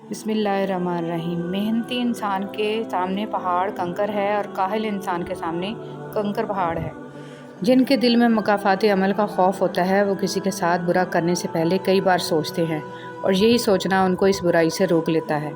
بسم اللہ الرحمن الرحیم۔ محنتی انسان کے سامنے پہاڑ کنکر ہے اور کاہل انسان کے سامنے کنکر پہاڑ ہے۔ جن کے دل میں مکافات عمل کا خوف ہوتا ہے وہ کسی کے ساتھ برا کرنے سے پہلے کئی بار سوچتے ہیں اور یہی سوچنا ان کو اس برائی سے روک لیتا ہے۔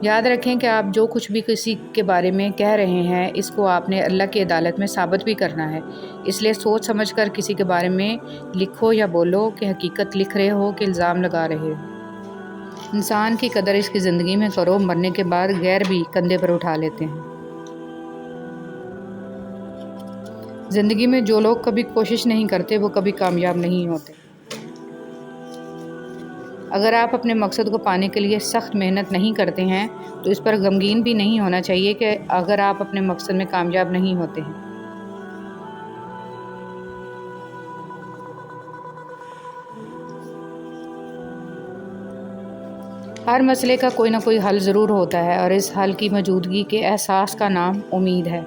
یاد رکھیں کہ آپ جو کچھ بھی کسی کے بارے میں کہہ رہے ہیں اس کو آپ نے اللہ کی عدالت میں ثابت بھی کرنا ہے، اس لیے سوچ سمجھ کر کسی کے بارے میں لکھو یا بولو کہ حقیقت لکھ رہے ہو کہ الزام لگا رہے ہو۔ انسان کی قدر اس کی زندگی میں کرو، مرنے کے بعد غیر بھی کندھے پر اٹھا لیتے ہیں۔ زندگی میں جو لوگ کبھی کوشش نہیں کرتے وہ کبھی کامیاب نہیں ہوتے۔ اگر آپ اپنے مقصد کو پانے کے لیے سخت محنت نہیں کرتے ہیں تو اس پر غمگین بھی نہیں ہونا چاہیے کہ اگر آپ اپنے مقصد میں کامیاب نہیں ہوتے ہیں۔ ہر مسئلے کا کوئی نہ کوئی حل ضرور ہوتا ہے اور اس حل کی موجودگی کے احساس کا نام امید ہے۔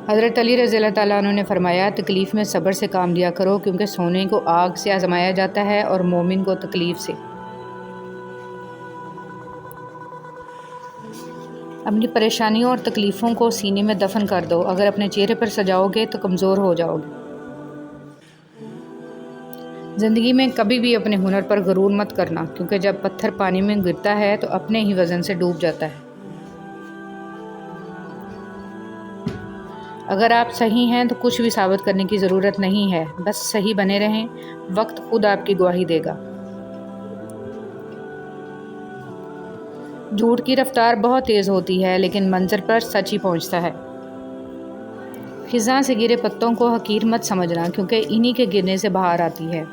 حضرت علی رضی اللہ تعالیٰ عنہ نے فرمایا، تکلیف میں صبر سے کام لیا کرو کیونکہ سونے کو آگ سے آزمایا جاتا ہے اور مومن کو تکلیف سے۔ اپنی پریشانیوں اور تکلیفوں کو سینے میں دفن کر دو، اگر اپنے چہرے پر سجاؤ گے تو کمزور ہو جاؤ گے۔ زندگی میں کبھی بھی اپنے ہنر پر غرور مت کرنا کیونکہ جب پتھر پانی میں گرتا ہے تو اپنے ہی وزن سے ڈوب جاتا ہے۔ اگر آپ صحیح ہیں تو کچھ بھی ثابت کرنے کی ضرورت نہیں ہے، بس صحیح بنے رہیں، وقت خود آپ کی گواہی دے گا۔ جھوٹ کی رفتار بہت تیز ہوتی ہے لیکن منظر پر سچ ہی پہنچتا ہے۔ خزاں سے گرے پتوں کو حقیر مت سمجھنا کیونکہ انہی کے گرنے سے بہار آتی ہے۔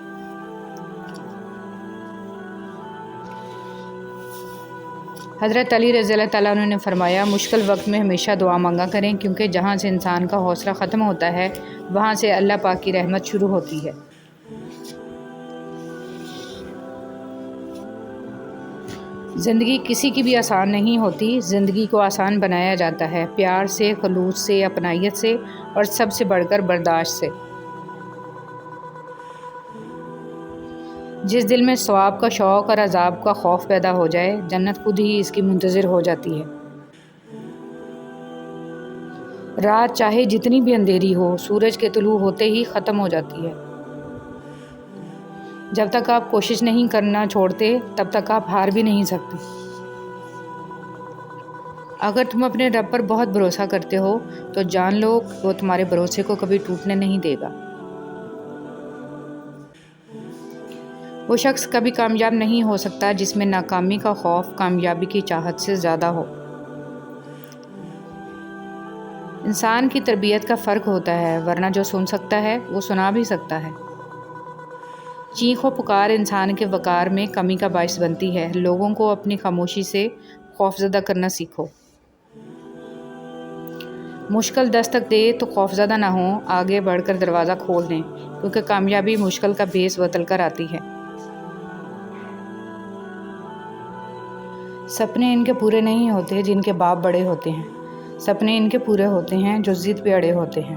حضرت علی رضی اللہ تعالیٰ عنہ نے فرمایا، مشکل وقت میں ہمیشہ دعا مانگا کریں کیونکہ جہاں سے انسان کا حوصلہ ختم ہوتا ہے وہاں سے اللہ پاک کی رحمت شروع ہوتی ہے۔ زندگی کسی کی بھی آسان نہیں ہوتی، زندگی کو آسان بنایا جاتا ہے پیار سے، خلوص سے، اپنائیت سے اور سب سے بڑھ کر برداشت سے۔ جس دل میں ثواب کا شوق اور عذاب کا خوف پیدا ہو جائے، جنت خود ہی اس کی منتظر ہو جاتی ہے۔ رات چاہے جتنی بھی اندھیری ہو، سورج کے طلوع ہوتے ہی ختم ہو جاتی ہے۔ جب تک آپ کوشش نہیں کرنا چھوڑتے تب تک آپ ہار بھی نہیں سکتے۔ اگر تم اپنے رب پر بہت بھروسہ کرتے ہو تو جان لو وہ تمہارے بھروسے کو کبھی ٹوٹنے نہیں دے گا۔ وہ شخص کبھی کامیاب نہیں ہو سکتا جس میں ناکامی کا خوف کامیابی کی چاہت سے زیادہ ہو۔ انسان کی تربیت کا فرق ہوتا ہے، ورنہ جو سن سکتا ہے وہ سنا بھی سکتا ہے۔ چیخ و پکار انسان کے وقار میں کمی کا باعث بنتی ہے۔ لوگوں کو اپنی خاموشی سے خوفزدہ کرنا سیکھو۔ مشکل دستک دے تو خوفزدہ نہ ہوں، آگے بڑھ کر دروازہ کھول دیں کیونکہ کامیابی مشکل کا بھیس بدل کر آتی ہے۔ سپنے ان کے پورے نہیں ہوتے جن کے باپ بڑے ہوتے ہیں، سپنے ان کے پورے ہوتے ہیں جو ضد پہ اڑے ہوتے ہیں۔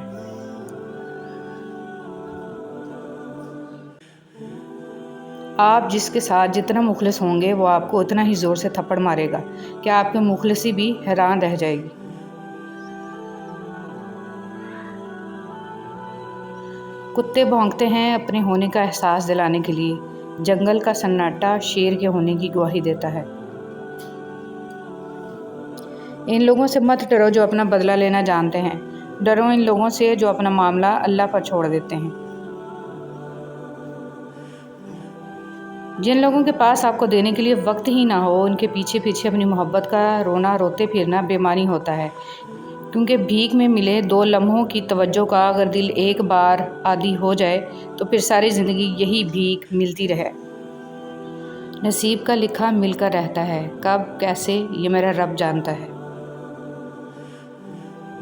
آپ جس کے ساتھ جتنا مخلص ہوں گے وہ آپ کو اتنا ہی زور سے تھپڑ مارے گا کہ آپ کی مخلصی بھی حیران رہ جائے گی۔ کتے بھونکتے ہیں اپنے ہونے کا احساس دلانے کے لیے، جنگل کا سناٹا شیر کے ہونے کی گواہی دیتا ہے۔ ان لوگوں سے مت ڈرو جو اپنا بدلہ لینا جانتے ہیں، ڈرو ان لوگوں سے جو اپنا معاملہ اللہ پر چھوڑ دیتے ہیں۔ جن لوگوں کے پاس آپ کو دینے کے لیے وقت ہی نہ ہو، ان کے پیچھے پیچھے اپنی محبت کا رونا روتے پھرنا بےمانی ہوتا ہے کیونکہ بھیک میں ملے 2 لمحوں کی توجہ کا اگر دل ایک بار عادی ہو جائے تو پھر ساری زندگی یہی بھیک ملتی رہے۔ نصیب کا لکھا مل کر رہتا ہے، کب کیسے یہ میرا رب جانتا ہے۔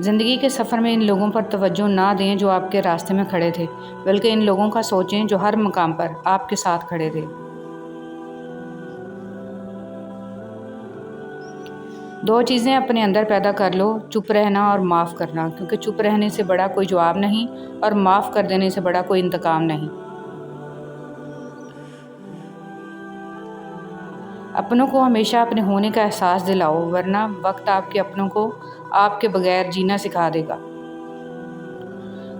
زندگی کے سفر میں ان لوگوں پر توجہ نہ دیں جو آپ کے راستے میں کھڑے تھے، بلکہ ان لوگوں کا سوچیں جو ہر مقام پر آپ کے ساتھ کھڑے تھے۔ دو چیزیں اپنے اندر پیدا کر لو، چپ رہنا اور معاف کرنا، کیونکہ چپ رہنے سے بڑا کوئی جواب نہیں اور معاف کر دینے سے بڑا کوئی انتقام نہیں۔ اپنوں کو ہمیشہ اپنے ہونے کا احساس دلاؤ، ورنہ وقت آپ کے اپنوں کو آپ کے بغیر جینا سکھا دے گا۔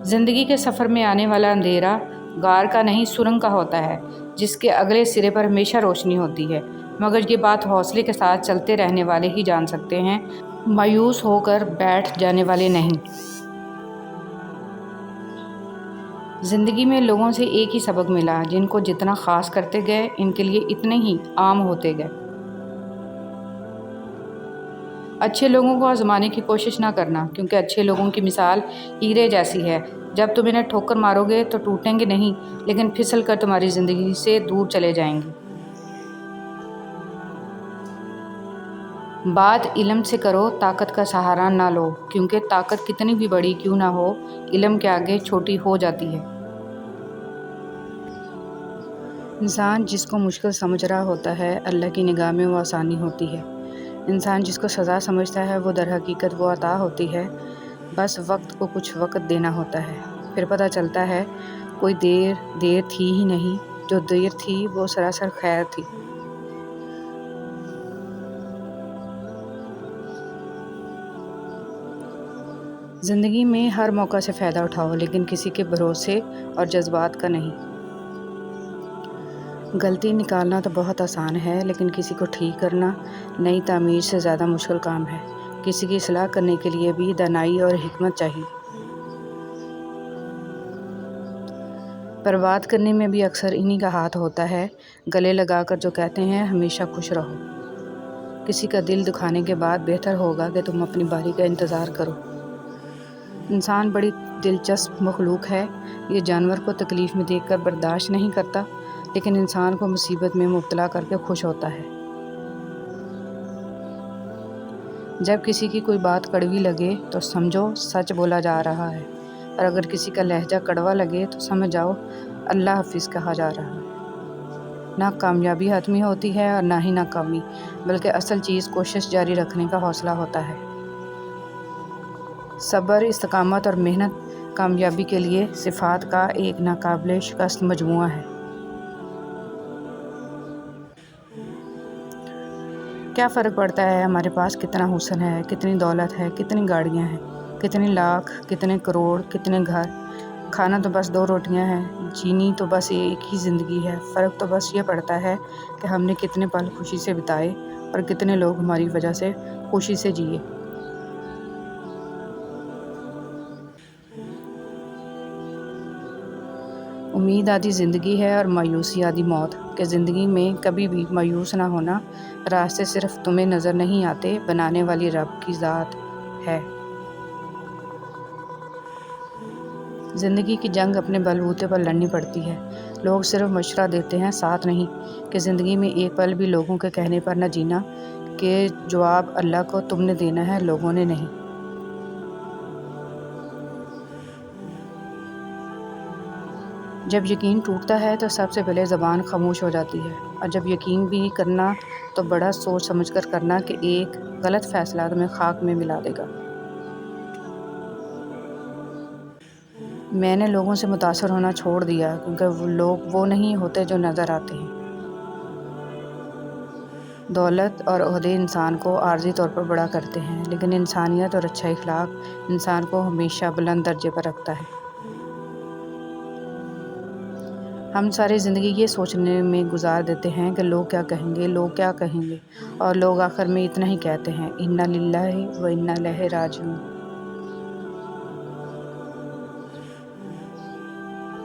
زندگی کے سفر میں آنے والا اندھیرا غار کا نہیں سرنگ کا ہوتا ہے، جس کے اگلے سرے پر ہمیشہ روشنی ہوتی ہے، مگر یہ بات حوصلے کے ساتھ چلتے رہنے والے ہی جان سکتے ہیں، مایوس ہو کر بیٹھ جانے والے نہیں۔ زندگی میں لوگوں سے ایک ہی سبق ملا، جن کو جتنا خاص کرتے گئے ان کے لیے اتنے ہی عام ہوتے گئے۔ اچھے لوگوں کو آزمانے کی کوشش نہ کرنا، کیونکہ اچھے لوگوں کی مثال ہیرے جیسی ہے، جب تم انہیں ٹھوکر مارو گے تو ٹوٹیں گے نہیں، لیکن پھسل کر تمہاری زندگی سے دور چلے جائیں گے۔ بات علم سے کرو، طاقت کا سہارا نہ لو، کیونکہ طاقت کتنی بھی بڑی کیوں نہ ہو، علم کے آگے چھوٹی ہو جاتی ہے۔ انسان جس کو مشکل سمجھ رہا ہوتا ہے، اللہ کی نگاہ میں وہ آسانی ہوتی ہے۔ انسان جس کو سزا سمجھتا ہے، وہ در حقیقت وہ عطا ہوتی ہے۔ بس وقت کو کچھ وقت دینا ہوتا ہے، پھر پتہ چلتا ہے کوئی دیر تھی ہی نہیں، جو دیر تھی وہ سراسر خیر تھی۔ زندگی میں ہر موقع سے فائدہ اٹھاؤ، لیکن کسی کے بھروسے اور جذبات کا نہیں۔ غلطی نکالنا تو بہت آسان ہے، لیکن کسی کو ٹھیک کرنا نئی تعمیر سے زیادہ مشکل کام ہے۔ کسی کی اصلاح کرنے کے لیے بھی دانائی اور حکمت چاہیے۔ پر بات کرنے میں بھی اکثر انہی کا ہاتھ ہوتا ہے، گلے لگا کر جو کہتے ہیں ہمیشہ خوش رہو۔ کسی کا دل دکھانے کے بعد بہتر ہوگا کہ تم اپنی باری کا انتظار کرو۔ انسان بڑی دلچسپ مخلوق ہے، یہ جانور کو تکلیف میں دیکھ کر برداشت نہیں کرتا، لیکن انسان کو مصیبت میں مبتلا کر کے خوش ہوتا ہے۔ جب کسی کی کوئی بات کڑوی لگے تو سمجھو سچ بولا جا رہا ہے، اور اگر کسی کا لہجہ کڑوا لگے تو سمجھ جاؤ اللہ حافظ کہا جا رہا ہے۔ نہ کامیابی حتمی ہوتی ہے اور نہ ہی ناکامی، بلکہ اصل چیز کوشش جاری رکھنے کا حوصلہ ہوتا ہے۔ صبر، استقامت اور محنت کامیابی کے لیے صفات کا ایک ناقابل شکست مجموعہ ہے۔ کیا فرق پڑتا ہے ہمارے پاس کتنا حسن ہے، کتنی دولت ہے، کتنی گاڑیاں ہیں، کتنے لاکھ، کتنے کروڑ، کتنے گھر؟ کھانا تو بس 2 روٹیاں ہیں، جینی تو بس ایک ہی زندگی ہے۔ فرق تو بس یہ پڑتا ہے کہ ہم نے کتنے پل خوشی سے بتائے اور کتنے لوگ ہماری وجہ سے خوشی سے جیے۔ امید آدھی زندگی ہے اور مایوسی آدھی موت، کہ زندگی میں کبھی بھی مایوس نہ ہونا۔ راستے صرف تمہیں نظر نہیں آتے، بنانے والی رب کی ذات ہے۔ زندگی کی جنگ اپنے بل بوتے پر لڑنی پڑتی ہے۔ لوگ صرف مشورہ دیتے ہیں، ساتھ نہیں، کہ زندگی میں ایک پل بھی لوگوں کے کہنے پر نہ جینا، کہ جواب اللہ کو تم نے دینا ہے، لوگوں نے نہیں۔ جب یقین ٹوٹتا ہے تو سب سے پہلے زبان خاموش ہو جاتی ہے، اور جب یقین بھی کرنا تو بڑا سوچ سمجھ کر کرنا، کہ ایک غلط فیصلہ تمہیں خاک میں ملا دے گا۔ میں نے لوگوں سے متاثر ہونا چھوڑ دیا، کیونکہ وہ لوگ وہ نہیں ہوتے جو نظر آتے ہیں۔ دولت اور عہدے انسان کو عارضی طور پر بڑا کرتے ہیں، لیکن انسانیت اور اچھا اخلاق انسان کو ہمیشہ بلند درجے پر رکھتا ہے۔ ہم ساری زندگی یہ سوچنے میں گزار دیتے ہیں کہ لوگ کیا کہیں گے، لوگ کیا کہیں گے، اور لوگ آخر میں اتنا ہی کہتے ہیں، انا للہ و انا الیہ راجعون۔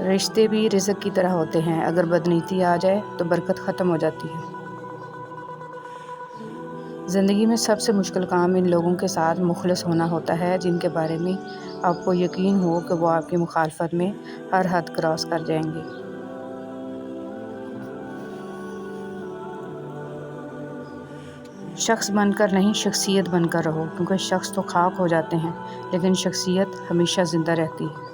رشتے بھی رزق کی طرح ہوتے ہیں، اگر بدنیتی آ جائے تو برکت ختم ہو جاتی ہے۔ زندگی میں سب سے مشکل کام ان لوگوں کے ساتھ مخلص ہونا ہوتا ہے، جن کے بارے میں آپ کو یقین ہو کہ وہ آپ کی مخالفت میں ہر حد کراس کر جائیں گے۔ شخص بن کر نہیں، شخصیت بن کر رہو، کیونکہ شخص تو خاک ہو جاتے ہیں، لیکن شخصیت ہمیشہ زندہ رہتی ہے۔